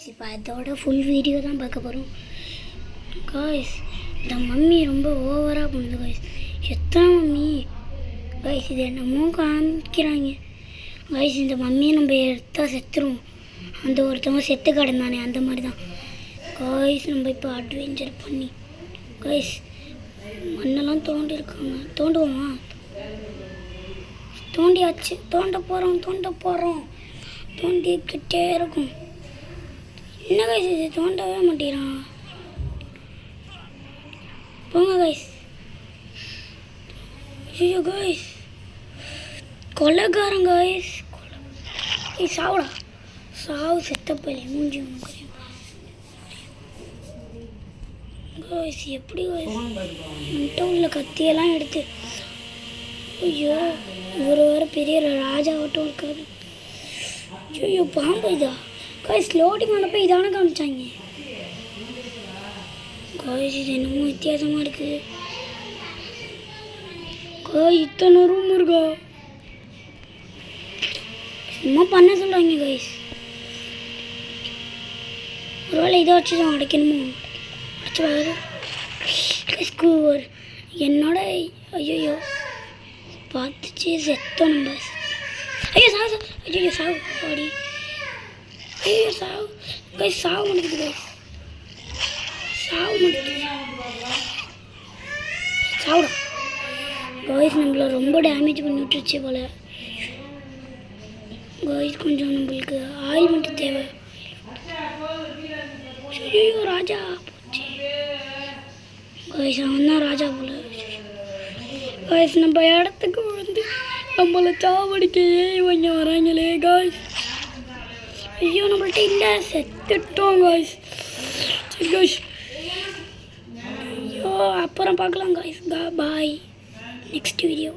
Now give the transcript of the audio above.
இப்போ அதோட full video தான் பார்க்க போகிறோம் காய்ஸ். இந்த மம்மி ரொம்ப ஓவராக பண்ணுது காய்ஸ். எத்தனை மம்மி காய்ஸ், இது என்னமோ காமிக்கிறாங்க காய்ஸ். இந்த மம்மியை நம்ம எடுத்தால் செத்துருவோம். அந்த ஒருத்தவங்க செத்து கிடந்தானே அந்த மாதிரி தான் காய்ஸ். நம்ம இப்போ அட்வென்ச்சர் பண்ணி காய்ஸ் மண்ணெல்லாம் தோண்டிருக்காங்க. தோண்டுவோமா? தோண்டியாச்சு. தோண்ட போகிறோம் தோண்டிக்கிட்டே இருக்கும். என்ன காய்ஸ் இது தோண்டவே மாட்டேறான். போங்க காய்ஸ். ஐயோ காய்ஸ், கொலைகாரன் காய்ஸ். சாவுடா, சாவு செத்தப்பையில மூஞ்சி காய்ஸ். எப்படி காய்ஸ் உள்ள கத்தியெல்லாம் எடுத்து. ஐயோ இவர் வேறு பெரிய ராஜாவட்டும் இருக்காரு. ஐயோ பாம்பு இதா காய்ஸ். லோடிங் ஆனப்போ இதான காமிச்சாங்க காய்ஸ். இது என்னமோ வித்தியாசமாக இருக்குது காய். இத்தனை ரூம் இருக்கா? சும்மா பண்ண சொல்கிறாங்க காய்ஸ். ஒருவேளை இதை வச்சு தான் அடைக்கணுமோ? அடைச்சி வராது ஸ்கூர் என்னோட. ஐயோ பார்த்துச்சு செத்தோம் நம்ம. ஐயோ சாவு. ஐயோ சாவு பாடி. ஐயோ சாவு காய்ஸ். சாவு முடிக்குது காய்ஸ். சாவு முடிக்குது. சாவுடா காய்ஸ். நம்மள ரொம்ப டேமேஜ் பண்ணி விட்டுருச்சு போல காய்ஸ். கொஞ்சம் நம்மளுக்கு ஆயில் மட்டும் தேவை. ஐயோ ராஜா போச்சு காய்ஸ். அவன் தான் ராஜா போல காய்ஸ். நம்ம இடத்துக்கு வந்து நம்மளை சாவடிக்கையே இவங்க வராங்களே காய்ஸ். ஐயோ நம்மள்ட்ட இல்லை, செத்துட்டோம் காய்ஸ். காய்ஸ் ஐயோ அப்புறம் பார்க்கலாம் காய்ஸ். பாய், நெக்ஸ்ட் வீடியோ.